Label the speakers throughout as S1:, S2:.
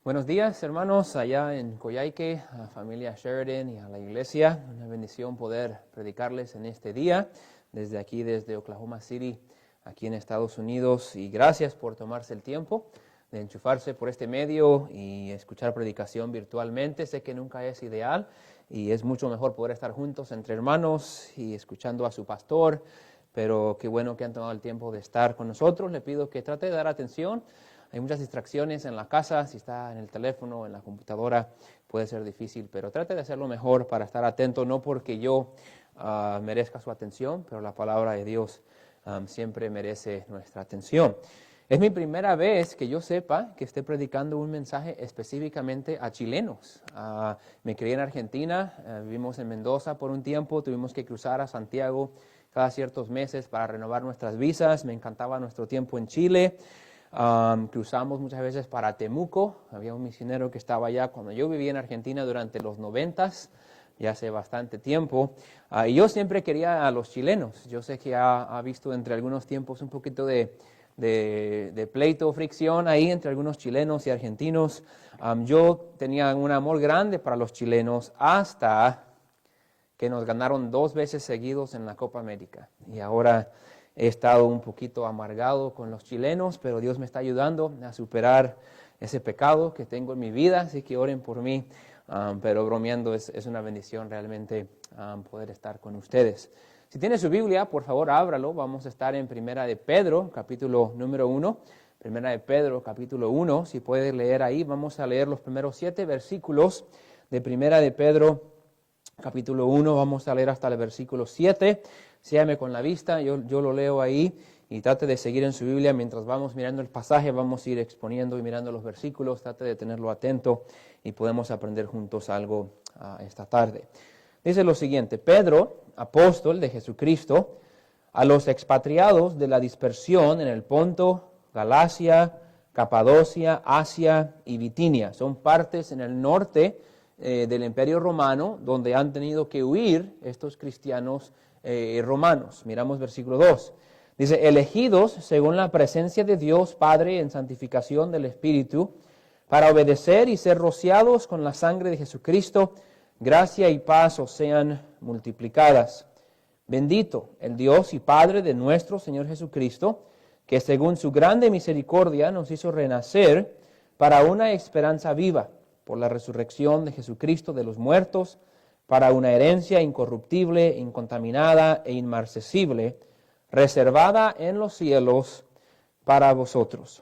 S1: Buenos días, hermanos, allá en Coyhaique, a la familia Sheridan y a la iglesia. Una bendición poder predicarles en este día, desde aquí, desde Oklahoma City, aquí en Estados Unidos. Y gracias por tomarse el tiempo de enchufarse por este medio y escuchar predicación virtualmente. Sé que nunca es ideal y es mucho mejor poder estar juntos entre hermanos y escuchando a su pastor, pero qué bueno que han tomado el tiempo de estar con nosotros. Le pido que trate de dar atención. Hay muchas distracciones en la casa, si está en el teléfono, en la computadora, puede ser difícil, pero trate de hacerlo mejor para estar atento, no porque yo merezca su atención, pero la palabra de Dios siempre merece nuestra atención. Es mi primera vez que yo sepa que esté predicando un mensaje específicamente a chilenos. Me crié en Argentina, vivimos en Mendoza por un tiempo, tuvimos que cruzar a Santiago cada ciertos meses para renovar nuestras visas, me encantaba nuestro tiempo en Chile. Cruzamos muchas veces para Temuco, había un misionero que estaba allá cuando yo vivía en Argentina durante los 90s, ya hace bastante tiempo, y yo siempre quería a los chilenos. Yo sé que ha visto entre algunos tiempos un poquito de pleito o fricción ahí entre algunos chilenos y argentinos. Yo tenía un amor grande para los chilenos hasta que nos ganaron 2 veces seguidos en la Copa América, y ahora he estado un poquito amargado con los chilenos, pero Dios me está ayudando a superar ese pecado que tengo en mi vida, así que oren por mí. Pero bromeando, es una bendición realmente poder estar con ustedes. Si tiene su Biblia, por favor, ábralo. Vamos a estar en Primera de Pedro, capítulo número 1. Primera de Pedro, capítulo 1. Si puede leer ahí, vamos a leer los primeros 7 versículos de Primera de Pedro, capítulo 1. Vamos a leer hasta el versículo 7. Sígame con la vista, yo lo leo ahí y trate de seguir en su Biblia mientras vamos mirando el pasaje, vamos a ir exponiendo y mirando los versículos, trate de tenerlo atento y podemos aprender juntos algo esta tarde. Dice lo siguiente: Pedro, apóstol de Jesucristo, a los expatriados de la dispersión en el Ponto, Galacia, Capadocia, Asia y Bitinia. Son partes en el norte del Imperio Romano donde han tenido que huir estos cristianos romanos. Miramos versículo 2. Dice: elegidos según la presencia de Dios Padre en santificación del Espíritu, para obedecer y ser rociados con la sangre de Jesucristo, gracia y paz os sean multiplicadas. Bendito el Dios y Padre de nuestro Señor Jesucristo, que según su grande misericordia nos hizo renacer para una esperanza viva, por la resurrección de Jesucristo de los muertos, para una herencia incorruptible, incontaminada e inmarcesible, reservada en los cielos para vosotros,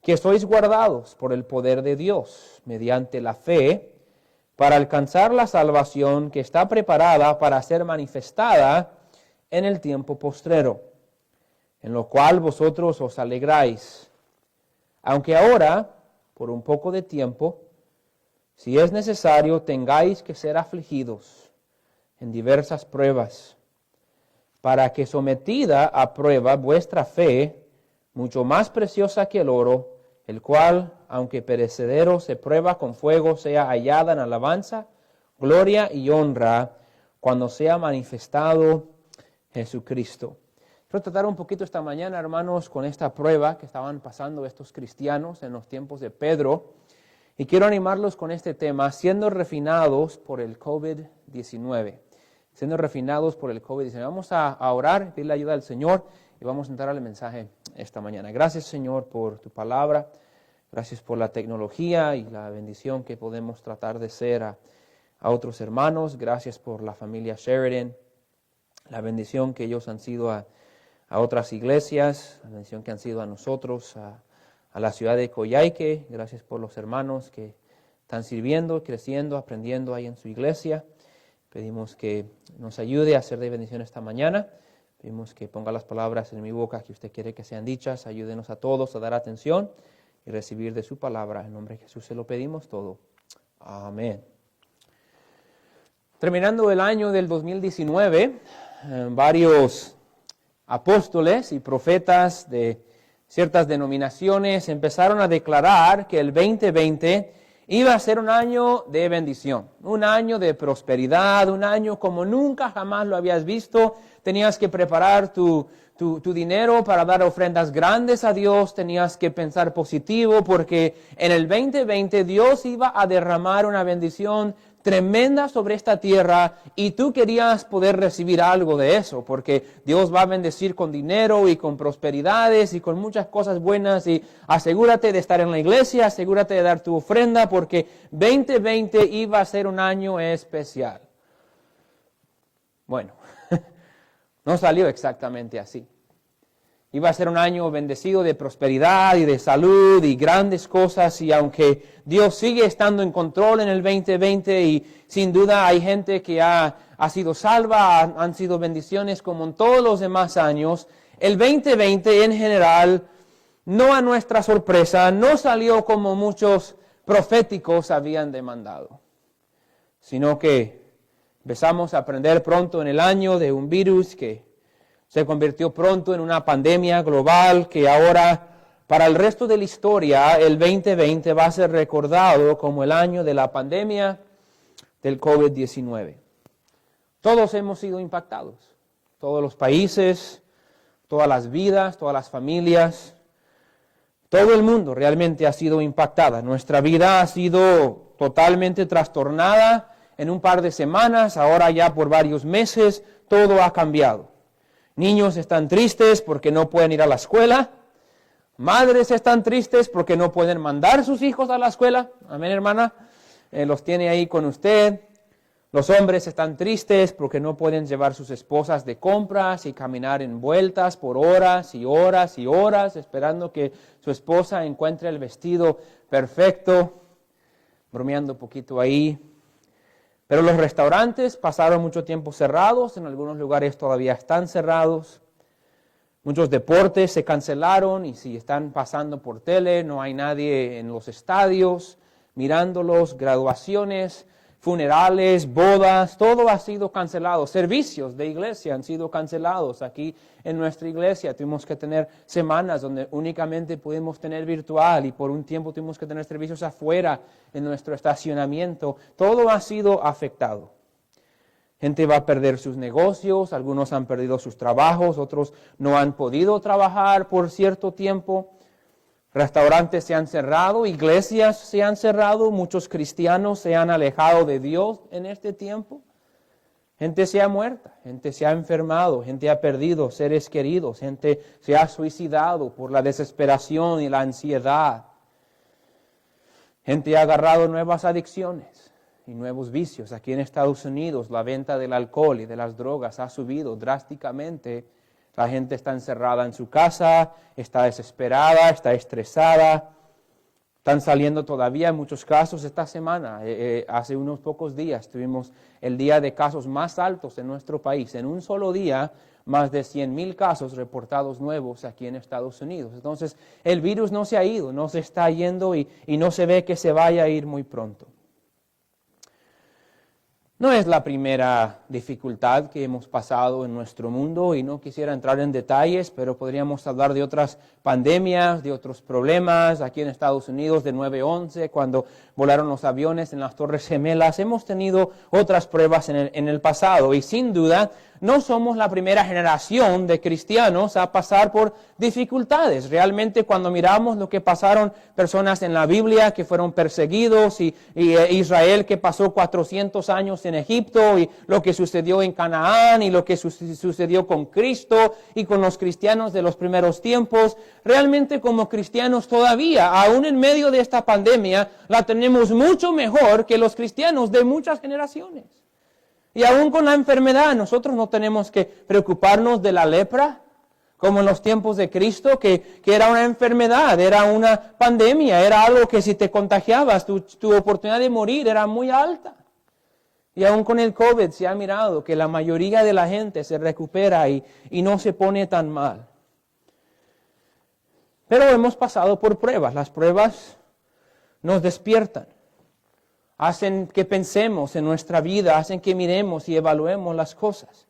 S1: que sois guardados por el poder de Dios, mediante la fe, para alcanzar la salvación que está preparada para ser manifestada en el tiempo postrero, en lo cual vosotros os alegráis, aunque ahora, por un poco de tiempo, si es necesario, tengáis que ser afligidos en diversas pruebas, para que sometida a prueba vuestra fe, mucho más preciosa que el oro, el cual, aunque perecedero, se prueba con fuego, sea hallada en alabanza, gloria y honra, cuando sea manifestado Jesucristo. Quiero tratar un poquito esta mañana, hermanos, con esta prueba que estaban pasando estos cristianos en los tiempos de Pedro. Y quiero animarlos con este tema, siendo refinados por el COVID-19. Siendo refinados por el COVID-19. Vamos a orar, pedirle ayuda al Señor y vamos a entrar al mensaje esta mañana. Gracias, Señor, por tu palabra. Gracias por la tecnología y la bendición que podemos tratar de ser a otros hermanos. Gracias por la familia Sheridan, la bendición que ellos han sido a otras iglesias, la bendición que han sido a nosotros, a la ciudad de Coyhaique. Gracias por los hermanos que están sirviendo, creciendo, aprendiendo ahí en su iglesia. Pedimos que nos ayude a ser de bendición esta mañana. Pedimos que ponga las palabras en mi boca que usted quiere que sean dichas. Ayúdenos a todos a dar atención y recibir de su palabra. En nombre de Jesús se lo pedimos todo. Amén. Terminando el año del 2019, varios apóstoles y profetas de ciertas denominaciones empezaron a declarar que el 2020 iba a ser un año de bendición, un año de prosperidad, un año como nunca jamás lo habías visto. Tenías que preparar tu tu dinero para dar ofrendas grandes a Dios, tenías que pensar positivo porque en el 2020 Dios iba a derramar una bendición tremenda sobre esta tierra y tú querías poder recibir algo de eso porque Dios va a bendecir con dinero y con prosperidades y con muchas cosas buenas y asegúrate de estar en la iglesia, asegúrate de dar tu ofrenda porque 2020 iba a ser un año especial. Bueno, no salió exactamente así. Iba a ser un año bendecido de prosperidad y de salud y grandes cosas y aunque Dios sigue estando en control en el 2020 y sin duda hay gente que ha sido salva, han sido bendiciones como en todos los demás años, el 2020 en general, no a nuestra sorpresa, no salió como muchos proféticos habían demandado, sino que empezamos a aprender pronto en el año de un virus que se convirtió pronto en una pandemia global que ahora, para el resto de la historia, el 2020 va a ser recordado como el año de la pandemia del COVID-19. Todos hemos sido impactados, todos los países, todas las vidas, todas las familias, todo el mundo realmente ha sido impactada. Nuestra vida ha sido totalmente trastornada en un par de semanas, ahora ya por varios meses, todo ha cambiado. Niños están tristes porque no pueden ir a la escuela. Madres están tristes porque no pueden mandar sus hijos a la escuela. Amén, hermana. Los tiene ahí con usted. Los hombres están tristes porque no pueden llevar sus esposas de compras y caminar en vueltas por horas y horas y horas esperando que su esposa encuentre el vestido perfecto. Bromeando un poquito ahí. Pero los restaurantes pasaron mucho tiempo cerrados, en algunos lugares todavía están cerrados. Muchos deportes se cancelaron y si están pasando por tele, no hay nadie en los estadios mirándolos, graduaciones, funerales, bodas, todo ha sido cancelado. Servicios de iglesia han sido cancelados. Aquí en nuestra iglesia tuvimos que tener semanas donde únicamente pudimos tener virtual y por un tiempo tuvimos que tener servicios afuera en nuestro estacionamiento. Todo ha sido afectado. Gente va a perder sus negocios, algunos han perdido sus trabajos, otros no han podido trabajar por cierto tiempo. Restaurantes se han cerrado, iglesias se han cerrado, muchos cristianos se han alejado de Dios en este tiempo. Gente se ha muerto, gente se ha enfermado, gente ha perdido seres queridos, gente se ha suicidado por la desesperación y la ansiedad. Gente ha agarrado nuevas adicciones y nuevos vicios. Aquí en Estados Unidos la venta del alcohol y de las drogas ha subido drásticamente. La gente está encerrada en su casa, está desesperada, está estresada. Están saliendo todavía en muchos casos esta semana. Hace unos pocos días tuvimos el día de casos más altos en nuestro país. En un solo día, más de 100,000 casos reportados nuevos aquí en Estados Unidos. Entonces, el virus no se ha ido, no se está yendo y no se ve que se vaya a ir muy pronto. No es la primera dificultad que hemos pasado en nuestro mundo y no quisiera entrar en detalles, pero podríamos hablar de otras pandemias, de otros problemas. Aquí en Estados Unidos de 9/11, cuando volaron los aviones en las Torres Gemelas, hemos tenido otras pruebas en el pasado y sin duda no somos la primera generación de cristianos a pasar por dificultades. Realmente cuando miramos lo que pasaron personas en la Biblia que fueron perseguidos y Israel que pasó 400 años en Egipto y lo que sucedió en Canaán y lo que sucedió con Cristo y con los cristianos de los primeros tiempos, realmente como cristianos todavía, aún en medio de esta pandemia, la tenemos mucho mejor que los cristianos de muchas generaciones. Y aún con la enfermedad, nosotros no tenemos que preocuparnos de la lepra, como en los tiempos de Cristo, que era una enfermedad, era una pandemia, era algo que si te contagiabas, tu oportunidad de morir era muy alta. Y aún con el COVID se ha mirado que la mayoría de la gente se recupera y no se pone tan mal. Pero hemos pasado por pruebas, las pruebas nos despiertan. Hacen que pensemos en nuestra vida, hacen que miremos y evaluemos las cosas.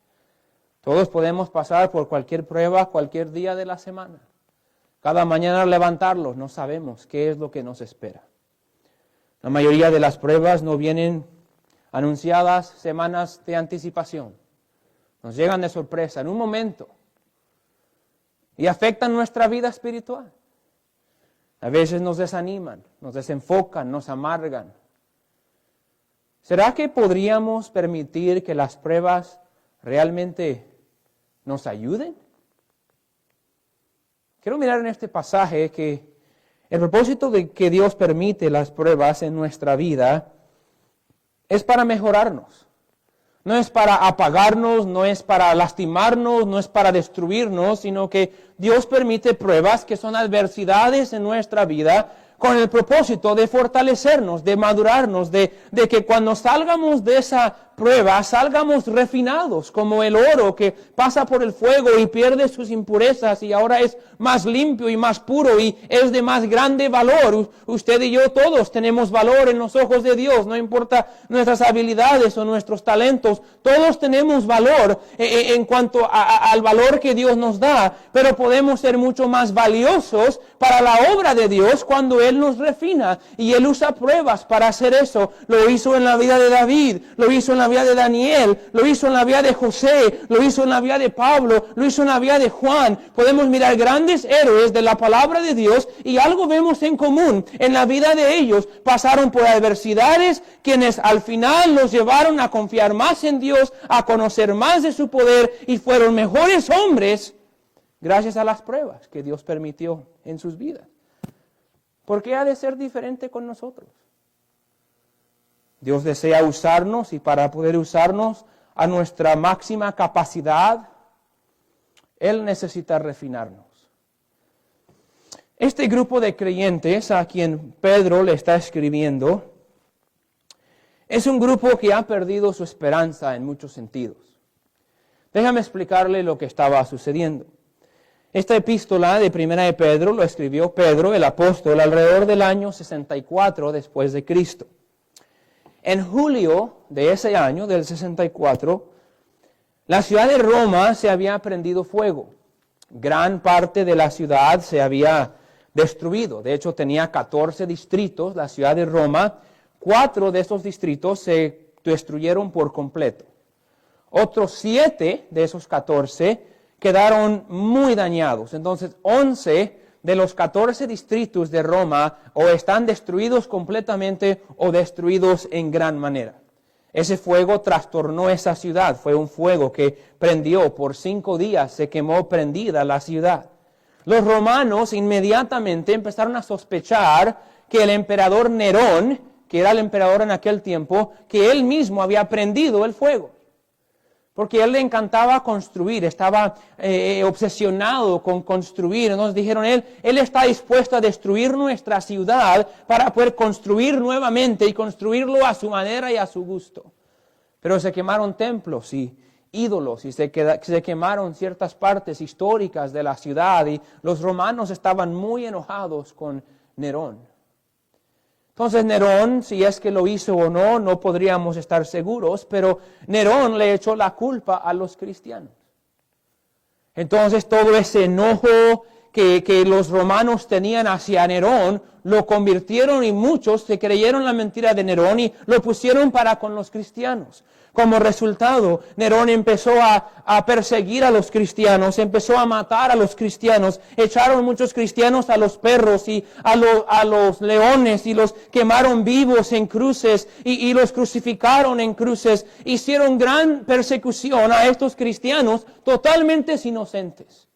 S1: Todos podemos pasar por cualquier prueba, cualquier día de la semana. Cada mañana al levantarlos no sabemos qué es lo que nos espera. La mayoría de las pruebas no vienen anunciadas semanas de anticipación. Nos llegan de sorpresa en un momento. y afectan nuestra vida espiritual. A veces nos desaniman, nos desenfocan, nos amargan. ¿Será que podríamos permitir que las pruebas realmente nos ayuden? Quiero mirar en este pasaje que el propósito de que Dios permite las pruebas en nuestra vida es para mejorarnos. No es para apagarnos, no es para lastimarnos, no es para destruirnos, sino que Dios permite pruebas que son adversidades en nuestra vida con el propósito de fortalecernos, de madurarnos, de que cuando salgamos de esa prueba, salgamos refinados, como el oro que pasa por el fuego y pierde sus impurezas y ahora es más limpio y más puro y es de más grande valor. Usted y yo todos tenemos valor en los ojos de Dios, no importa nuestras habilidades o nuestros talentos, todos tenemos valor en cuanto al valor que Dios nos da, pero podemos ser mucho más valiosos para la obra de Dios cuando Él nos refina y Él usa pruebas para hacer eso. Lo hizo en la vida de David, lo hizo en la vida de Daniel, lo hizo en la vida de José, lo hizo en la vida de Pablo, lo hizo en la vida de Juan. Podemos mirar grandes héroes de la palabra de Dios y algo vemos en común. En la vida de ellos pasaron por adversidades quienes al final los llevaron a confiar más en Dios, a conocer más de su poder y fueron mejores hombres gracias a las pruebas que Dios permitió en sus vidas. ¿Por qué ha de ser diferente con nosotros? Dios desea usarnos y para poder usarnos a nuestra máxima capacidad, Él necesita refinarnos. Este grupo de creyentes a quien Pedro le está escribiendo es un grupo que ha perdido su esperanza en muchos sentidos. Déjame explicarle lo que estaba sucediendo. Esta epístola de Primera de Pedro lo escribió Pedro, el apóstol, alrededor del año 64 después de Cristo. En julio de ese año, del 64, la ciudad de Roma se había prendido fuego. Gran parte de la ciudad se había destruido. De hecho, tenía 14 distritos, la ciudad de Roma. 4 de esos distritos se destruyeron por completo. Otros 7 de esos 14 quedaron muy dañados. Entonces, 11 de los 14 distritos de Roma o están destruidos completamente o destruidos en gran manera. Ese fuego trastornó esa ciudad. Fue un fuego que prendió por 5 días, se quemó prendida la ciudad. Los romanos inmediatamente empezaron a sospechar que el emperador Nerón, que era el emperador en aquel tiempo, que él mismo había prendido el fuego. Porque a él le encantaba construir, estaba obsesionado con construir. Entonces dijeron, él está dispuesto a destruir nuestra ciudad para poder construir nuevamente y construirlo a su manera y a su gusto. Pero se quemaron templos y ídolos y se quemaron ciertas partes históricas de la ciudad y los romanos estaban muy enojados con Nerón. Entonces Nerón, si es que lo hizo o no, no podríamos estar seguros, pero Nerón le echó la culpa a los cristianos. Entonces todo ese enojo que los romanos tenían hacia Nerón, lo convirtieron y muchos se creyeron la mentira de Nerón y lo pusieron para con los cristianos. Como resultado, Nerón empezó a perseguir a los cristianos, empezó a matar a los cristianos, echaron muchos cristianos a los perros y a los leones y los quemaron vivos en cruces y los crucificaron en cruces. Hicieron gran persecución a estos cristianos totalmente inocentes.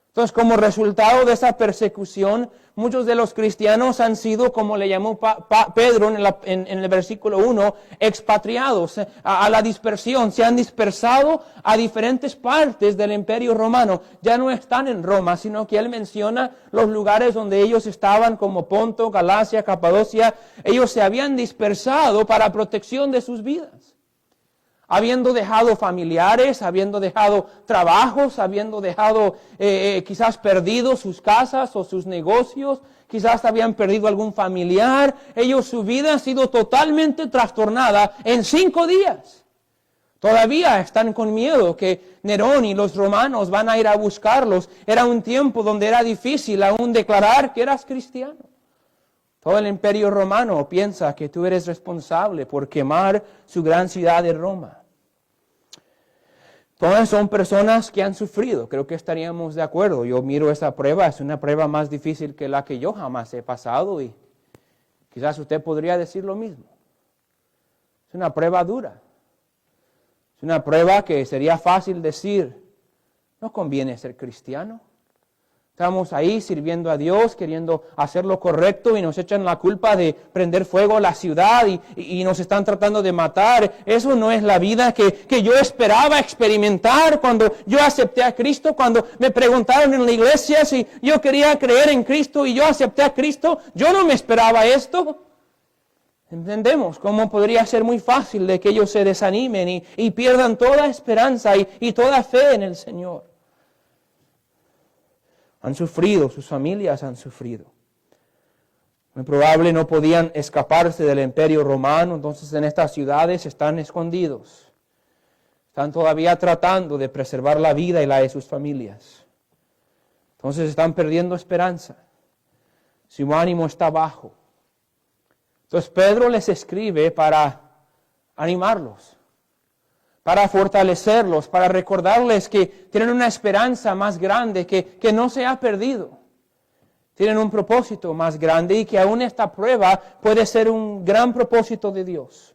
S1: Entonces, como resultado de esa persecución, muchos de los cristianos han sido, como le llamó Pedro en el versículo 1, expatriados a la dispersión. Se han dispersado a diferentes partes del Imperio Romano. Ya no están en Roma, sino que él menciona los lugares donde ellos estaban, como Ponto, Galacia, Capadocia. Ellos se habían dispersado para protección de sus vidas. Habiendo dejado familiares, habiendo dejado trabajos, habiendo dejado quizás perdido sus casas o sus negocios, quizás habían perdido algún familiar, su vida ha sido totalmente trastornada en 5 días. Todavía están con miedo que Nerón y los romanos van a ir a buscarlos. Era un tiempo donde era difícil aún declarar que eras cristiano. Todo el imperio romano piensa que tú eres responsable por quemar su gran ciudad de Roma. Todas son personas que han sufrido, creo que estaríamos de acuerdo. Yo miro esa prueba, es una prueba más difícil que la que yo jamás he pasado y quizás usted podría decir lo mismo. Es una prueba dura. Es una prueba que sería fácil decir, no conviene ser cristiano. Estamos ahí sirviendo a Dios, queriendo hacer lo correcto y nos echan la culpa de prender fuego a la ciudad y nos están tratando de matar. Eso no es la vida que yo esperaba experimentar cuando yo acepté a Cristo, cuando me preguntaron en la iglesia si yo quería creer en Cristo y yo acepté a Cristo. Yo no me esperaba esto. Entendemos cómo podría ser muy fácil de que ellos se desanimen y pierdan toda esperanza y toda fe en el Señor. Han sufrido, sus familias han sufrido. Muy probable no podían escaparse del imperio romano, entonces en estas ciudades están escondidos. Están todavía tratando de preservar la vida y la de sus familias. Entonces están perdiendo esperanza. Su ánimo está bajo. Entonces Pedro les escribe para animarlos, para fortalecerlos, para recordarles que tienen una esperanza más grande, que no se ha perdido. Tienen un propósito más grande y que aún esta prueba puede ser un gran propósito de Dios.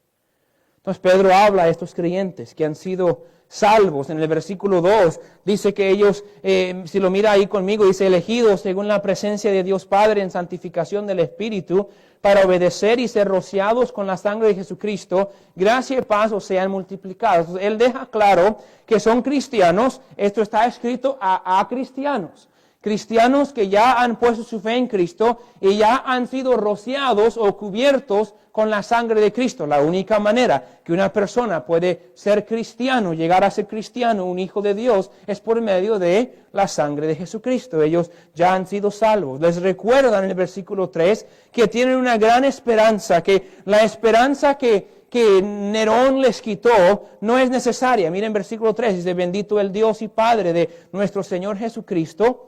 S1: Entonces Pedro habla a estos creyentes que han sido salvos. En el versículo 2 dice que ellos, si lo mira ahí conmigo, dice elegidos según la presencia de Dios Padre en santificación del Espíritu, para obedecer y ser rociados con la sangre de Jesucristo, gracia y paz os sean multiplicados. Entonces, él deja claro que son cristianos. Esto está escrito a cristianos. Cristianos que ya han puesto su fe en Cristo y ya han sido rociados o cubiertos con la sangre de Cristo. La única manera que una persona puede ser cristiano, llegar a ser cristiano, un hijo de Dios, es por medio de la sangre de Jesucristo. Ellos ya han sido salvos. Les recuerdan en el versículo 3 que tienen una gran esperanza, que la esperanza que Nerón les quitó no es necesaria. Miren versículo 3, dice, bendito el Dios y Padre de nuestro Señor Jesucristo,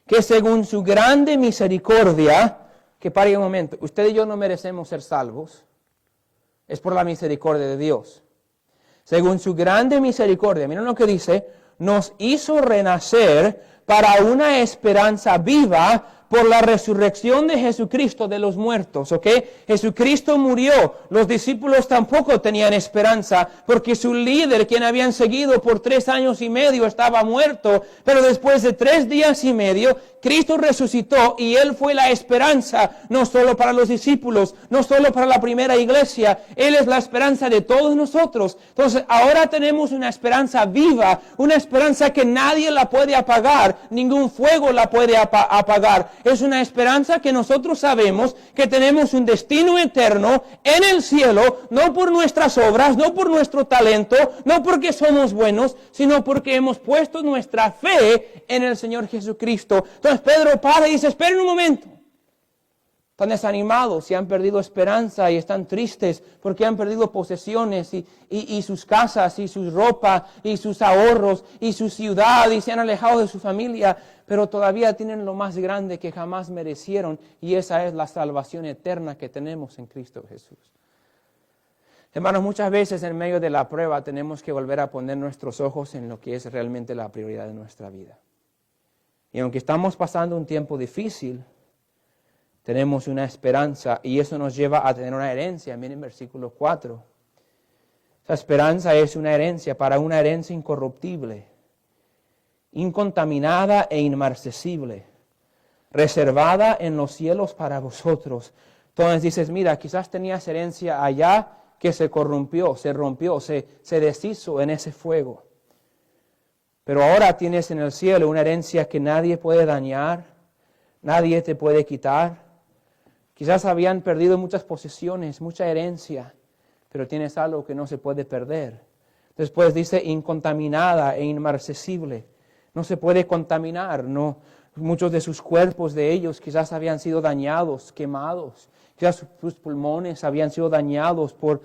S1: que según su grande misericordia, que pare un momento, usted y yo no merecemos ser salvos, es por la misericordia de Dios. Según su grande misericordia, miren lo que dice, nos hizo renacer para una esperanza viva por la resurrección de Jesucristo de los muertos, ¿ok? Jesucristo murió, los discípulos tampoco tenían esperanza, porque su líder, quien habían seguido por 3 años y medio, estaba muerto, pero después de 3 días y medio, Cristo resucitó y Él fue la esperanza, no solo para los discípulos, no solo para la primera iglesia, Él es la esperanza de todos nosotros. Entonces, ahora tenemos una esperanza viva, una esperanza que nadie la puede apagar, ningún fuego la puede apagar. Es una esperanza que nosotros sabemos que tenemos un destino eterno en el cielo, no por nuestras obras, no por nuestro talento, no porque somos buenos, sino porque hemos puesto nuestra fe en el Señor Jesucristo. Entonces Pedro para y dice, esperen un momento. Están desanimados y han perdido esperanza y están tristes porque han perdido posesiones y sus casas y su ropa y sus ahorros y su ciudad y se han alejado de su familia, pero todavía tienen lo más grande que jamás merecieron y esa es la salvación eterna que tenemos en Cristo Jesús. Hermanos, muchas veces en medio de la prueba tenemos que volver a poner nuestros ojos en lo que es realmente la prioridad de nuestra vida. Y aunque estamos pasando un tiempo difícil, tenemos una esperanza y eso nos lleva a tener una herencia. Miren versículo 4. Esa esperanza es una herencia, para una herencia incorruptible, incontaminada e inmarcesible, reservada en los cielos para vosotros. Entonces dices, mira, quizás tenías herencia allá que se corrompió, se rompió, se deshizo en ese fuego. Pero ahora tienes en el cielo una herencia que nadie puede dañar, nadie te puede quitar. Quizás habían perdido muchas posesiones, mucha herencia, pero tienes algo que no se puede perder. Después dice incontaminada e inmarcesible. No se puede contaminar, no. Muchos de sus cuerpos de ellos quizás habían sido dañados, quemados. Quizás sus pulmones habían sido dañados por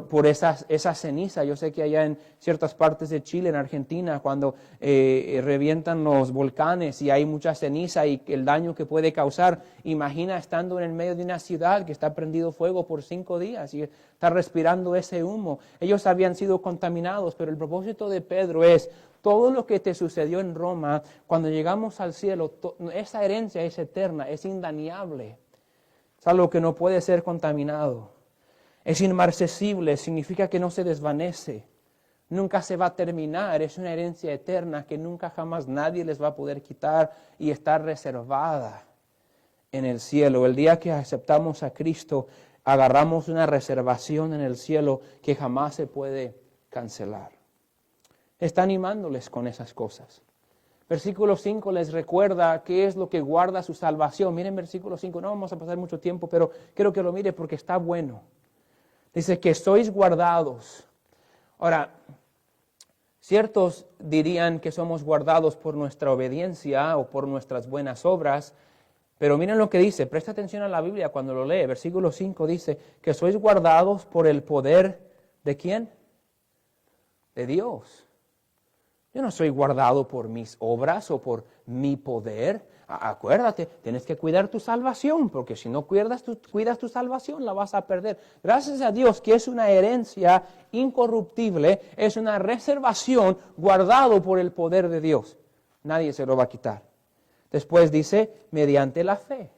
S1: por esa ceniza. Yo sé que allá en ciertas partes de Chile, en Argentina, cuando revientan los volcanes y hay mucha ceniza y el daño que puede causar, imagina estando en el medio de una ciudad que está prendido fuego por 5 días y está respirando ese humo. Ellos habían sido contaminados, pero el propósito de Pedro es: todo lo que te sucedió en Roma, cuando llegamos al cielo, esa herencia es eterna, es indañable. Es algo que no puede ser contaminado. Es inmarcesible, significa que no se desvanece. Nunca se va a terminar, es una herencia eterna que nunca jamás nadie les va a poder quitar y está reservada en el cielo. El día que aceptamos a Cristo, agarramos una reservación en el cielo que jamás se puede cancelar. Está animándoles con esas cosas. Versículo 5 les recuerda qué es lo que guarda su salvación. Miren versículo 5, no vamos a pasar mucho tiempo, pero quiero que lo mire porque está bueno. Dice que sois guardados. Ahora, ciertos dirían que somos guardados por nuestra obediencia o por nuestras buenas obras, pero miren lo que dice, presta atención a la Biblia cuando lo lee. Versículo 5 dice que sois guardados por el poder ¿de quién? De Dios. Yo no soy guardado por mis obras o por mi poder. Acuérdate, tienes que cuidar tu salvación, porque si no cuidas tu salvación, la vas a perder. Gracias a Dios que es una herencia incorruptible, es una reservación guardado por el poder de Dios. Nadie se lo va a quitar. Después dice, mediante la fe.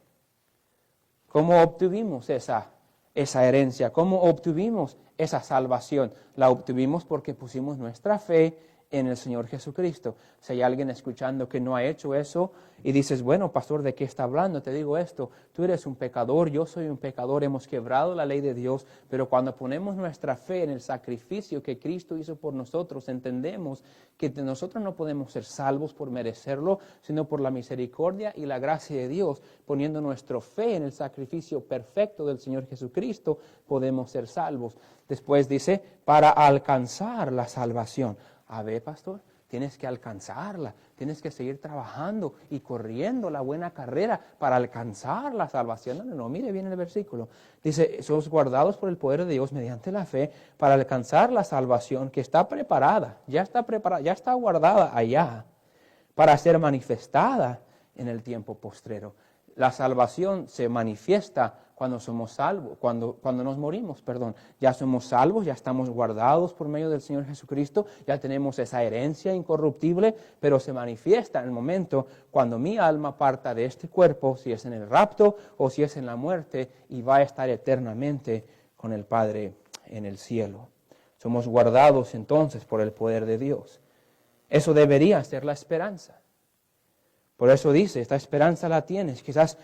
S1: ¿Cómo obtuvimos esa herencia? ¿Cómo obtuvimos esa salvación? La obtuvimos porque pusimos nuestra fe en el Señor Jesucristo. Si hay alguien escuchando que no ha hecho eso y dices, bueno, pastor, ¿de qué está hablando? Te digo esto, tú eres un pecador, yo soy un pecador, hemos quebrado la ley de Dios, pero cuando ponemos nuestra fe en el sacrificio que Cristo hizo por nosotros, entendemos que nosotros no podemos ser salvos por merecerlo, sino por la misericordia y la gracia de Dios. Poniendo nuestra fe en el sacrificio perfecto del Señor Jesucristo, podemos ser salvos. Después dice, para alcanzar la salvación. A ver, pastor, tienes que alcanzarla, tienes que seguir trabajando y corriendo la buena carrera para alcanzar la salvación. No, mire bien el versículo. Dice, sois guardados por el poder de Dios mediante la fe para alcanzar la salvación que está preparada, ya está guardada allá para ser manifestada en el tiempo postrero. La salvación se manifiesta cuando somos salvos, cuando nos morimos, ya somos salvos, ya estamos guardados por medio del Señor Jesucristo, ya tenemos esa herencia incorruptible, pero se manifiesta en el momento cuando mi alma parta de este cuerpo, si es en el rapto o si es en la muerte, y va a estar eternamente con el Padre en el cielo. Somos guardados entonces por el poder de Dios. Eso debería ser la esperanza. Por eso dice, esta esperanza la tienes. Quizás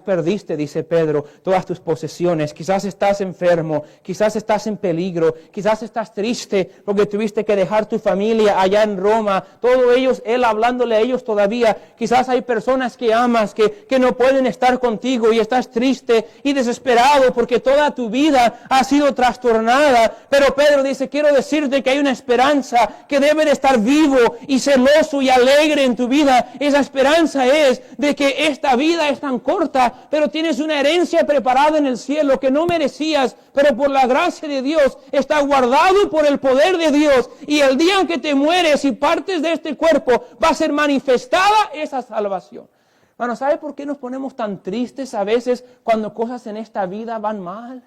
S1: perdiste, dice Pedro, todas tus posesiones. Quizás estás enfermo, quizás estás en peligro, quizás estás triste porque tuviste que dejar tu familia allá en Roma. Todo ellos, él hablándole a ellos todavía. Quizás hay personas que amas, que no pueden estar contigo y estás triste y desesperado porque toda tu vida ha sido trastornada. Pero Pedro dice, quiero decirte que hay una esperanza que debe de estar vivo y celoso y alegre en tu vida. Esa esperanza es de que esta vida es tan corta, pero tienes una herencia preparada en el cielo que no merecías, pero por la gracia de Dios está guardado por el poder de Dios, y el día en que te mueres y partes de este cuerpo va a ser manifestada esa salvación. Bueno, ¿sabe por qué nos ponemos tan tristes a veces cuando cosas en esta vida van mal?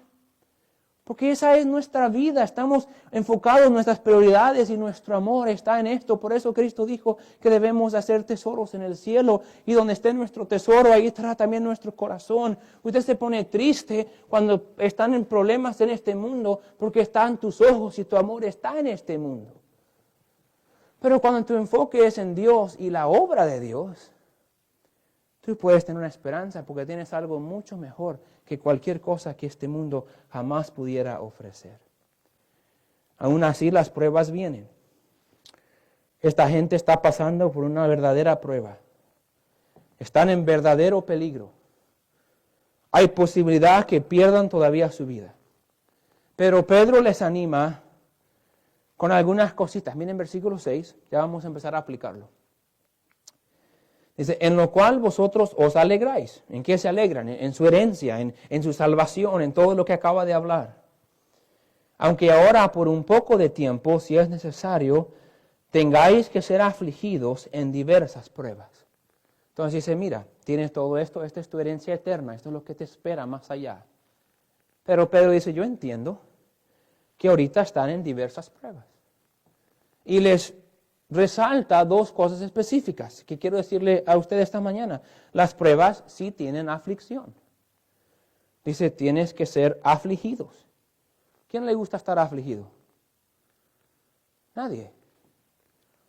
S1: Porque esa es nuestra vida, estamos enfocados, nuestras prioridades y nuestro amor está en esto. Por eso Cristo dijo que debemos hacer tesoros en el cielo, y donde esté nuestro tesoro, ahí estará también nuestro corazón. Usted se pone triste cuando están en problemas en este mundo, porque están tus ojos y tu amor está en este mundo. Pero cuando tu enfoque es en Dios y la obra de Dios, tú puedes tener una esperanza porque tienes algo mucho mejor que cualquier cosa que este mundo jamás pudiera ofrecer. Aún así, las pruebas vienen. Esta gente está pasando por una verdadera prueba. Están en verdadero peligro. Hay posibilidad que pierdan todavía su vida. Pero Pedro les anima con algunas cositas. Miren versículo 6, ya vamos a empezar a aplicarlo. Dice, en lo cual vosotros os alegráis. ¿En qué se alegran? En su herencia, en su salvación, en todo lo que acaba de hablar. aunque ahora por un poco de tiempo, si es necesario, tengáis que ser afligidos en diversas pruebas. Entonces dice, mira, tienes todo esto, esta es tu herencia eterna, esto es lo que te espera más allá. Pero Pedro dice, yo entiendo que ahorita están en diversas pruebas. Y les resalta dos cosas específicas que quiero decirle a ustedes esta mañana. Las pruebas sí tienen aflicción. Dice, tienes que ser afligidos. ¿Quién le gusta estar afligido? Nadie.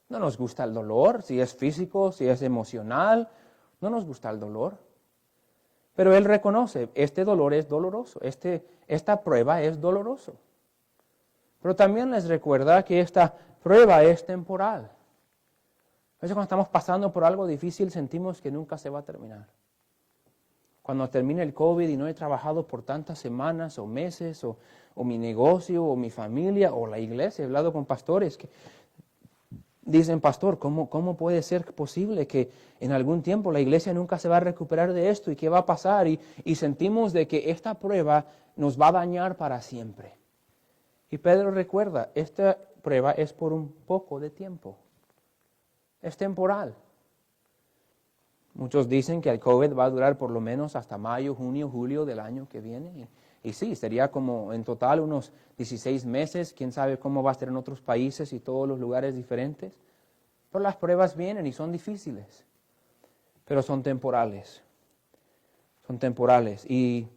S1: No nos gusta el dolor, si es físico, si es emocional, no nos gusta el dolor. Pero él reconoce, este dolor es doloroso, esta prueba es doloroso. Pero también les recuerda que esta prueba es temporal. A veces cuando estamos pasando por algo difícil sentimos que nunca se va a terminar. Cuando termine el COVID y no he trabajado por tantas semanas o meses, o mi negocio, o mi familia, o la iglesia, he hablado con pastores que dicen, pastor, ¿cómo puede ser posible que en algún tiempo la iglesia nunca se va a recuperar de esto? ¿Y qué va a pasar? Y sentimos de que esta prueba nos va a dañar para siempre. Y Pedro recuerda, esta prueba es por un poco de tiempo. Es temporal. Muchos dicen que el COVID va a durar por lo menos hasta mayo, junio, julio del año que viene. Y sí, sería como en total unos 16 meses. Quién sabe cómo va a ser en otros países y todos los lugares diferentes. Pero las pruebas vienen y son difíciles. Pero son temporales. Son temporales. Y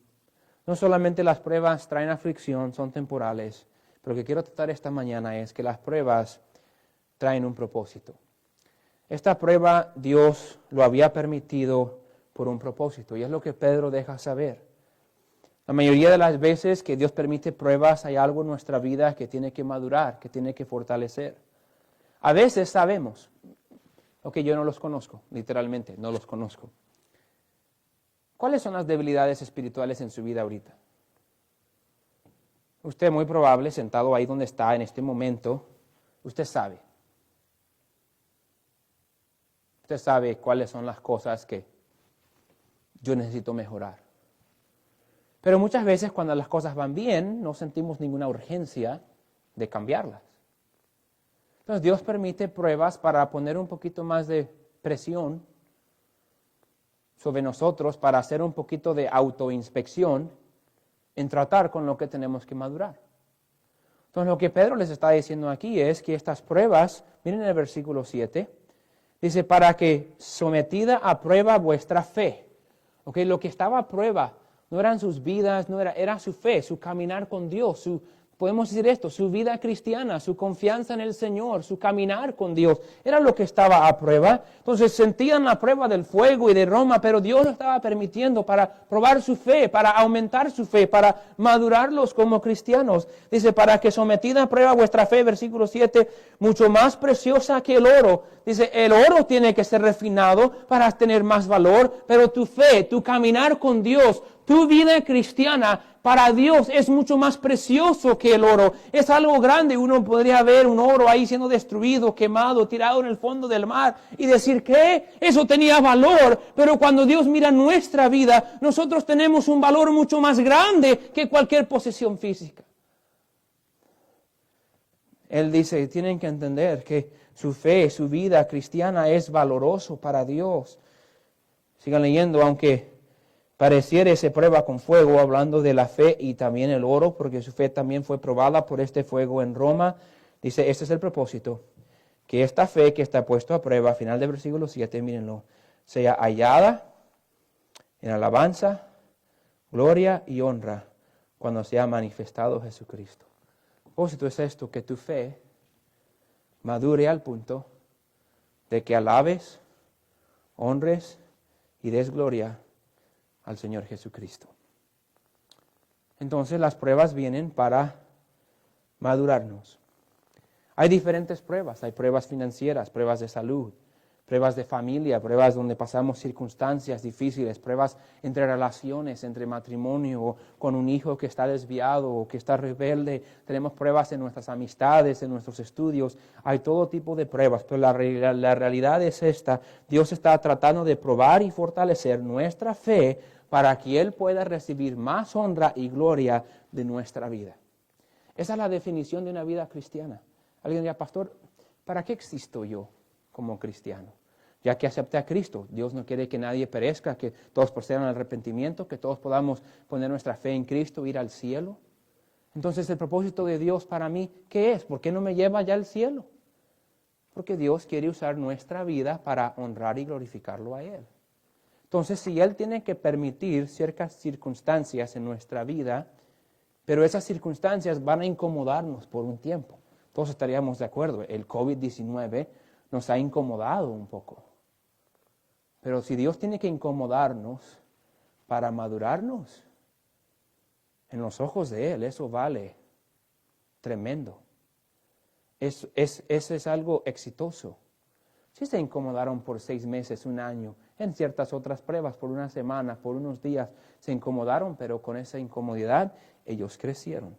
S1: no solamente las pruebas traen aflicción, son temporales. Pero lo que quiero tratar esta mañana es que las pruebas traen un propósito. Esta prueba Dios lo había permitido por un propósito, y es lo que Pedro deja saber. La mayoría de las veces que Dios permite pruebas, hay algo en nuestra vida que tiene que madurar, que tiene que fortalecer. A veces sabemos, yo no los conozco, literalmente, no los conozco. ¿Cuáles son las debilidades espirituales en su vida ahorita? Usted muy probable, sentado ahí donde está en este momento, usted sabe. Usted sabe cuáles son las cosas que yo necesito mejorar. Pero muchas veces cuando las cosas van bien, no sentimos ninguna urgencia de cambiarlas. Entonces Dios permite pruebas para poner un poquito más de presión sobre nosotros, para hacer un poquito de autoinspección en tratar con lo que tenemos que madurar. Entonces lo que Pedro les está diciendo aquí es que estas pruebas, miren el versículo 7, dice, para que sometida a prueba vuestra fe. Lo que estaba a prueba no eran sus vidas, era su fe, su caminar con Dios, podemos decir esto, su vida cristiana, su confianza en el Señor, su caminar con Dios. Era lo que estaba a prueba. Entonces sentían la prueba del fuego y de Roma, pero Dios lo estaba permitiendo para probar su fe, para aumentar su fe, para madurarlos como cristianos. Dice, para que sometida a prueba vuestra fe, versículo 7, mucho más preciosa que el oro. Dice, el oro tiene que ser refinado para tener más valor, pero tu fe, tu caminar con Dios, tu vida cristiana para Dios es mucho más precioso que el oro. Es algo grande. Uno podría ver un oro ahí siendo destruido, quemado, tirado en el fondo del mar y decir que eso tenía valor. Pero cuando Dios mira nuestra vida, nosotros tenemos un valor mucho más grande que cualquier posesión física. Él dice, tienen que entender que su fe, su vida cristiana es valoroso para Dios. Sigan leyendo, aunque pareciera se prueba con fuego, hablando de la fe y también el oro, porque su fe también fue probada por este fuego en Roma. Dice, este es el propósito, que esta fe que está puesta a prueba, final del versículo 7, mírenlo, sea hallada en alabanza, gloria y honra cuando sea manifestado Jesucristo. El propósito es esto, que tu fe madure al punto de que alabes, honres y des gloria al Señor Jesucristo. Entonces las pruebas vienen para madurarnos. Hay diferentes pruebas, hay pruebas financieras, pruebas de salud, pruebas de familia, pruebas donde pasamos circunstancias difíciles, pruebas entre relaciones, entre matrimonio, o con un hijo que está desviado o que está rebelde. Tenemos pruebas en nuestras amistades, en nuestros estudios. Hay todo tipo de pruebas, pero la realidad es esta. Dios está tratando de probar y fortalecer nuestra fe para que Él pueda recibir más honra y gloria de nuestra vida. Esa es la definición de una vida cristiana. Alguien dirá, pastor, ¿para qué existo yo como cristiano? Ya que acepté a Cristo, Dios no quiere que nadie perezca, que todos procedan al arrepentimiento, que todos podamos poner nuestra fe en Cristo e ir al cielo. Entonces, el propósito de Dios para mí, ¿qué es? ¿Por qué no me lleva ya al cielo? Porque Dios quiere usar nuestra vida para honrar y glorificarlo a Él. Entonces, si Él tiene que permitir ciertas circunstancias en nuestra vida, pero esas circunstancias van a incomodarnos por un tiempo. Todos estaríamos de acuerdo, el COVID-19 nos ha incomodado un poco. Pero si Dios tiene que incomodarnos para madurarnos, en los ojos de Él, eso vale tremendo. Eso es algo exitoso. Si se incomodaron por 6 meses, 1 año, en ciertas otras pruebas, por 1 semana, por unos días, se incomodaron, pero con esa incomodidad ellos crecieron.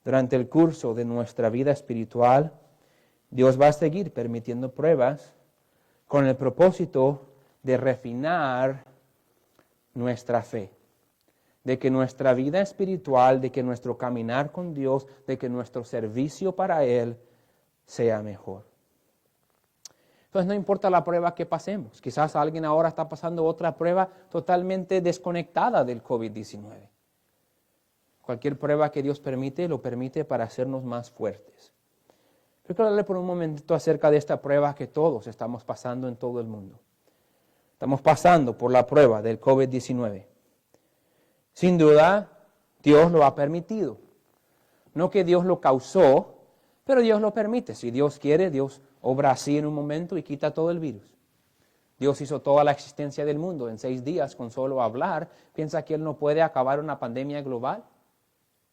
S1: Durante el curso de nuestra vida espiritual, Dios va a seguir permitiendo pruebas con el propósito de refinar nuestra fe, de que nuestra vida espiritual, de que nuestro caminar con Dios, de que nuestro servicio para Él sea mejor. Entonces no importa la prueba que pasemos. Quizás alguien ahora está pasando otra prueba totalmente desconectada del COVID-19. Cualquier prueba que Dios permite, lo permite para hacernos más fuertes. Yo quiero hablarle por un momentito acerca de esta prueba que todos estamos pasando en todo el mundo. Estamos pasando por la prueba del COVID-19. Sin duda, Dios lo ha permitido. No que Dios lo causó, pero Dios lo permite. Si Dios quiere, Dios obra así en un momento y quita todo el virus. Dios hizo toda la existencia del mundo en 6 días con solo hablar. ¿Piensa que Él no puede acabar una pandemia global?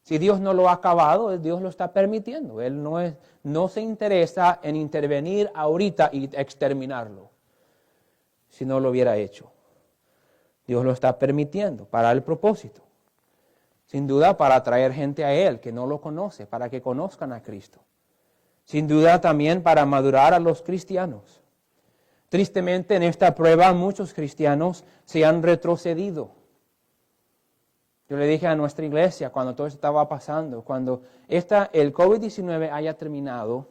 S1: Si Dios no lo ha acabado, Dios lo está permitiendo. Él no se interesa en intervenir ahorita y exterminarlo, si no lo hubiera hecho. Dios lo está permitiendo para el propósito. Sin duda para atraer gente a Él que no lo conoce, para que conozcan a Cristo. Sin duda también para madurar a los cristianos. Tristemente en esta prueba muchos cristianos se han retrocedido. Yo le dije a nuestra iglesia cuando todo esto estaba pasando, cuando el COVID-19 haya terminado,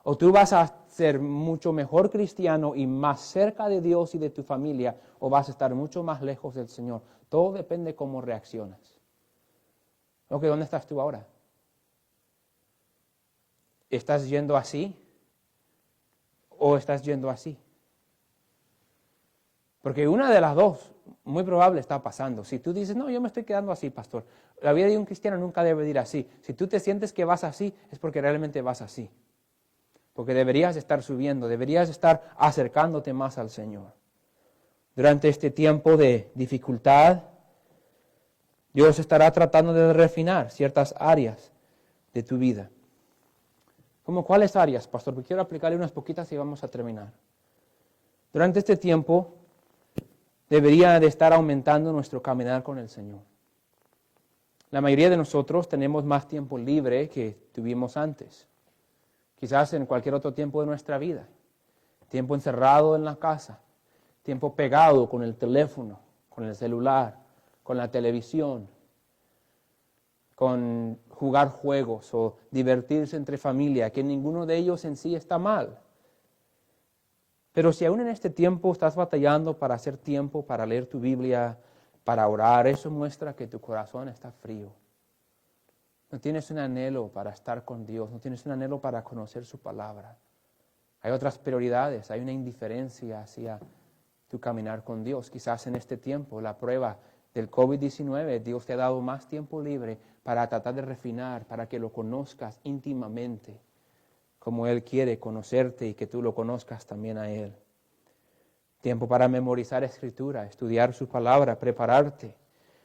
S1: o tú vas a ser mucho mejor cristiano y más cerca de Dios y de tu familia, o vas a estar mucho más lejos del Señor. Todo depende de cómo reaccionas. Ok, ¿dónde estás tú ahora? ¿Estás yendo así? ¿O estás yendo así? Porque una de las dos, muy probable, está pasando. Si tú dices, no, yo me estoy quedando así, pastor. La vida de un cristiano nunca debe ir así. Si tú te sientes que vas así, es porque realmente vas así. Porque deberías estar subiendo, deberías estar acercándote más al Señor. Durante este tiempo de dificultad, Dios estará tratando de refinar ciertas áreas de tu vida. ¿Cómo cuáles áreas, pastor? Porque quiero aplicarle unas poquitas y vamos a terminar. Durante este tiempo, debería de estar aumentando nuestro caminar con el Señor. La mayoría de nosotros tenemos más tiempo libre que tuvimos antes. Quizás en cualquier otro tiempo de nuestra vida. Tiempo encerrado en la casa. Tiempo pegado con el teléfono, con el celular, con la televisión, con jugar juegos o divertirse entre familia, que ninguno de ellos en sí está mal. Pero si aún en este tiempo estás batallando para hacer tiempo, para leer tu Biblia, para orar, eso muestra que tu corazón está frío. No tienes un anhelo para estar con Dios, no tienes un anhelo para conocer su palabra. Hay otras prioridades, hay una indiferencia hacia tu caminar con Dios. Quizás en este tiempo, la prueba del COVID-19, Dios te ha dado más tiempo libre para tratar de refinar, para que lo conozcas íntimamente, como Él quiere conocerte y que tú lo conozcas también a Él. Tiempo para memorizar Escritura, estudiar su palabra, prepararte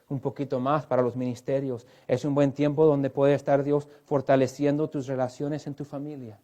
S1: un poquito más para los ministerios. Es un buen tiempo donde puede estar Dios fortaleciendo tus relaciones en tu familia,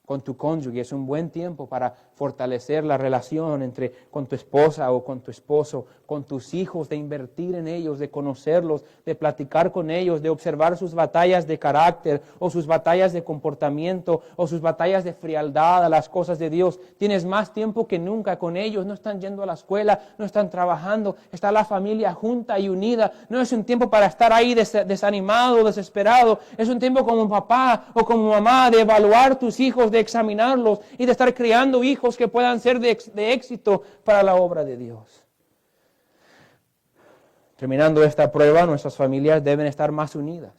S1: con tu cónyuge. Es un buen tiempo para fortalecer la relación con tu esposa o con tu esposo, con tus hijos, de invertir en ellos, de conocerlos, de platicar con ellos, de observar sus batallas de carácter o sus batallas de comportamiento o sus batallas de frialdad a las cosas de Dios. Tienes más tiempo que nunca con ellos. No están yendo a la escuela, no están trabajando. Está la familia junta y unida. No es un tiempo para estar ahí desanimado, desesperado. Es un tiempo como papá o como mamá de evaluar tus hijos, de examinarlos y de estar criando hijos que puedan ser de éxito para la obra de Dios. Terminando esta prueba, nuestras familias deben estar más unidas,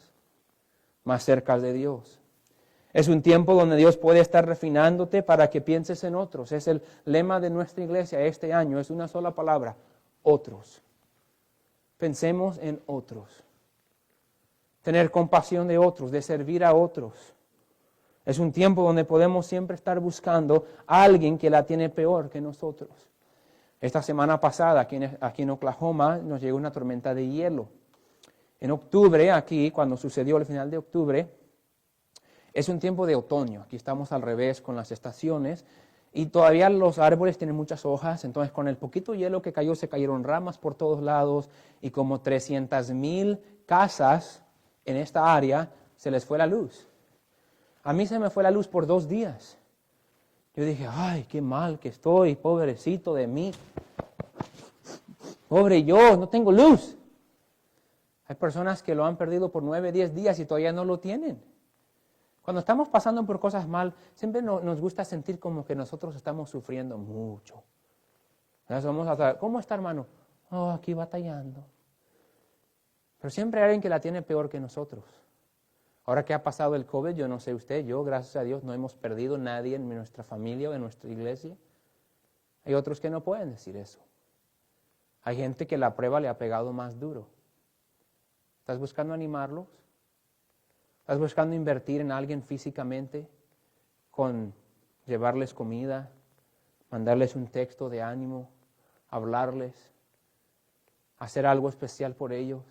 S1: más cerca de Dios. Es un tiempo donde Dios puede estar refinándote para que pienses en otros. Es el lema de nuestra iglesia este año, es una sola palabra: otros. Pensemos en otros. Tener compasión de otros, de servir a otros. Es un tiempo donde podemos siempre estar buscando a alguien que la tiene peor que nosotros. Esta semana pasada, aquí en Oklahoma, nos llegó una tormenta de hielo. En octubre, aquí, cuando sucedió al final de octubre, es un tiempo de otoño. Aquí estamos al revés con las estaciones y todavía los árboles tienen muchas hojas. Entonces, con el poquito hielo que cayó, se cayeron ramas por todos lados y como 300,000 casas en esta área se les fue la luz. A mí se me fue la luz por 2 días. Yo dije, ay, qué mal que estoy, pobrecito de mí. Pobre yo, no tengo luz. Hay personas que lo han perdido por 9, 10 días y todavía no lo tienen. Cuando estamos pasando por cosas mal, siempre nos gusta sentir como que nosotros estamos sufriendo mucho. ¿Cómo está, hermano? Oh, aquí batallando. Pero siempre hay alguien que la tiene peor que nosotros. Ahora que ha pasado el COVID, yo no sé usted, gracias a Dios, no hemos perdido nadie en nuestra familia o en nuestra iglesia. Hay otros que no pueden decir eso. Hay gente que la prueba le ha pegado más duro. ¿Estás buscando animarlos? ¿Estás buscando invertir en alguien físicamente con llevarles comida, mandarles un texto de ánimo, hablarles, hacer algo especial por ellos?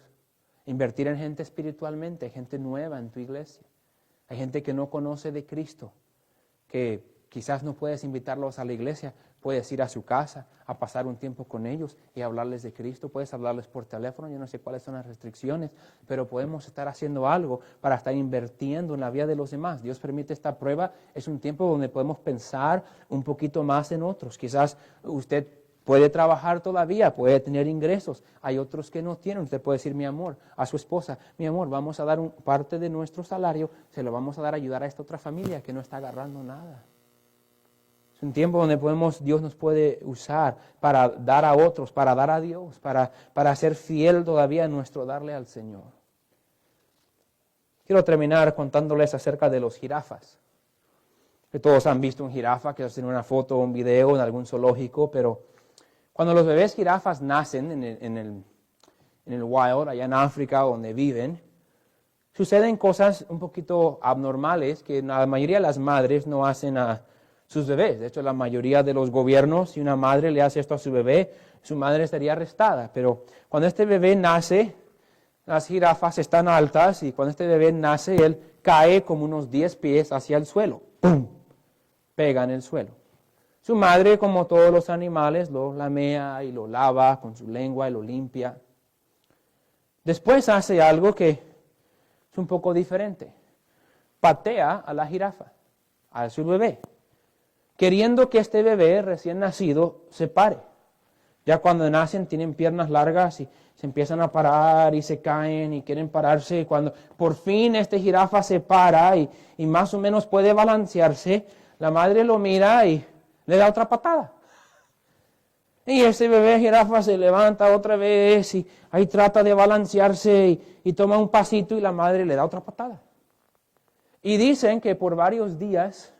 S1: Invertir en gente espiritualmente, gente nueva en tu iglesia. Hay gente que no conoce de Cristo, que quizás no puedes invitarlos a la iglesia, puedes ir a su casa a pasar un tiempo con ellos y hablarles de Cristo, puedes hablarles por teléfono, yo no sé cuáles son las restricciones, pero podemos estar haciendo algo para estar invirtiendo en la vida de los demás. Dios permite esta prueba, es un tiempo donde podemos pensar un poquito más en otros. Quizás usted puede trabajar todavía, puede tener ingresos. Hay otros que no tienen. Usted puede decir, mi amor, a su esposa, mi amor, vamos a dar parte de nuestro salario, se lo vamos a dar a ayudar a esta otra familia que no está agarrando nada. Es un tiempo donde Dios nos puede usar para dar a otros, para dar a Dios, para ser fiel todavía en nuestro darle al Señor. Quiero terminar contándoles acerca de los jirafas. Que todos han visto un jirafa, que hacen una foto o un video en algún zoológico, pero cuando los bebés jirafas nacen en el wild, allá en África, donde viven, suceden cosas un poquito abnormales que la mayoría de las madres no hacen a sus bebés. De hecho, la mayoría de los gobiernos, si una madre le hace esto a su bebé, su madre estaría arrestada. Pero cuando este bebé nace, las jirafas están altas y cuando este bebé nace, él cae como unos 10 pies hacia el suelo. ¡Pum! Pega en el suelo. Su madre, como todos los animales, lo lamea y lo lava con su lengua y lo limpia. Después hace algo que es un poco diferente. Patea a la jirafa, a su bebé, queriendo que este bebé recién nacido se pare. Ya cuando nacen tienen piernas largas y se empiezan a parar y se caen y quieren pararse. Y cuando por fin este jirafa se para y más o menos puede balancearse, la madre lo mira y le da otra patada. Y ese bebé jirafa se levanta otra vez y ahí trata de balancearse y toma un pasito y la madre le da otra patada. Y dicen que por varios días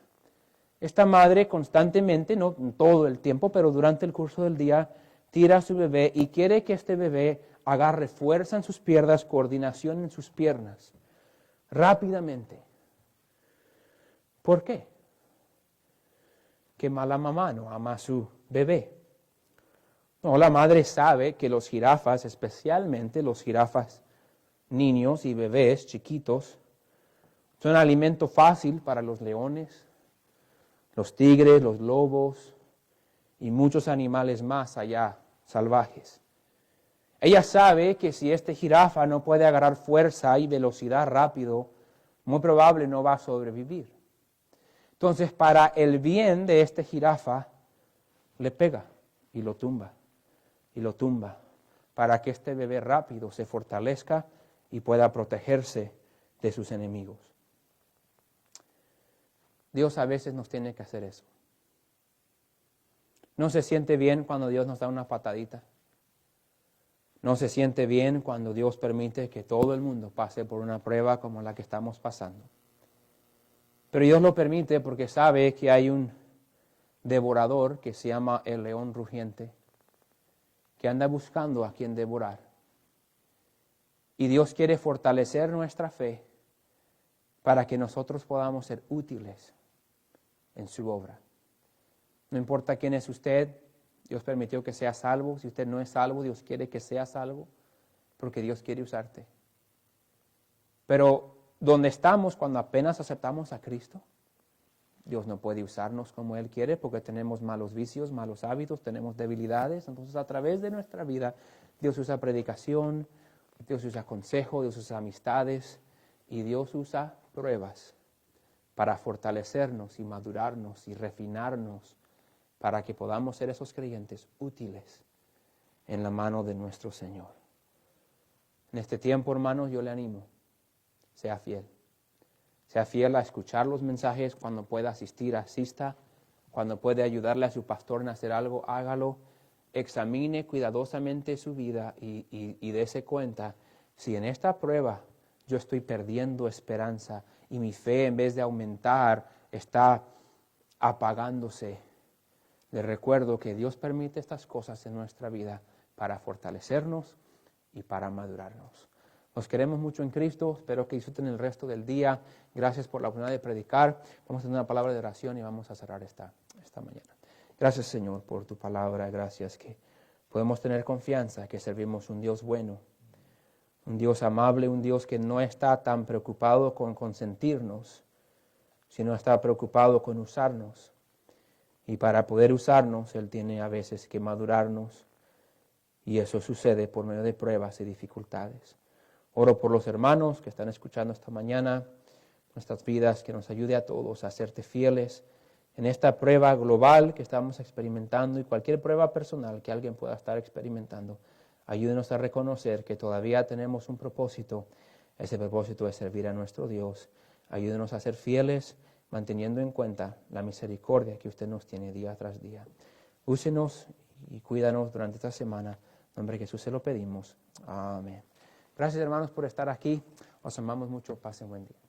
S1: esta madre constantemente, no todo el tiempo, pero durante el curso del día, tira a su bebé y quiere que este bebé agarre fuerza en sus piernas, coordinación en sus piernas, rápidamente. ¿Por qué? Que mala mamá no ama a su bebé. No, la madre sabe que los jirafas, especialmente los jirafas niños y bebés chiquitos, son alimento fácil para los leones, los tigres, los lobos y muchos animales más allá, salvajes. Ella sabe que si este jirafa no puede agarrar fuerza y velocidad rápido, muy probable no va a sobrevivir. Entonces, para el bien de este jirafa, le pega y lo tumba, para que este bebé rápido se fortalezca y pueda protegerse de sus enemigos. Dios a veces nos tiene que hacer eso. ¿No se siente bien cuando Dios nos da una patadita? ¿No se siente bien cuando Dios permite que todo el mundo pase por una prueba como la que estamos pasando? Pero Dios lo permite porque sabe que hay un devorador que se llama el león rugiente, que anda buscando a quien devorar. Y Dios quiere fortalecer nuestra fe para que nosotros podamos ser útiles en su obra. No importa quién es usted, Dios permitió que sea salvo. Si usted no es salvo, Dios quiere que sea salvo, porque Dios quiere usarte. Pero donde estamos cuando apenas aceptamos a Cristo, Dios no puede usarnos como Él quiere porque tenemos malos vicios, malos hábitos, tenemos debilidades. Entonces a través de nuestra vida Dios usa predicación, Dios usa consejo, Dios usa amistades y Dios usa pruebas para fortalecernos y madurarnos y refinarnos para que podamos ser esos creyentes útiles en la mano de nuestro Señor. En este tiempo, hermanos, yo le animo, sea fiel. Sea fiel a escuchar los mensajes, cuando pueda asistir, asista, cuando puede ayudarle a su pastor en hacer algo, hágalo. Examine cuidadosamente su vida y dése cuenta si en esta prueba yo estoy perdiendo esperanza y mi fe en vez de aumentar está apagándose. Le recuerdo que Dios permite estas cosas en nuestra vida para fortalecernos y para madurarnos. Nos queremos mucho en Cristo, espero que disfruten el resto del día. Gracias por la oportunidad de predicar. Vamos a tener una palabra de oración y vamos a cerrar esta mañana. Gracias, Señor, por tu palabra. Gracias que podemos tener confianza que servimos un Dios bueno, un Dios amable, un Dios que no está tan preocupado con consentirnos, sino está preocupado con usarnos. Y para poder usarnos, Él tiene a veces que madurarnos, y eso sucede por medio de pruebas y dificultades. Oro por los hermanos que están escuchando esta mañana, nuestras vidas, que nos ayude a todos a serte fieles en esta prueba global que estamos experimentando y cualquier prueba personal que alguien pueda estar experimentando. Ayúdenos a reconocer que todavía tenemos un propósito. Ese propósito es servir a nuestro Dios. Ayúdenos a ser fieles, manteniendo en cuenta la misericordia que usted nos tiene día tras día. Úsenos y cuídanos durante esta semana. En nombre de Jesús se lo pedimos. Amén. Gracias, hermanos, por estar aquí. Os amamos mucho. Pasen buen día.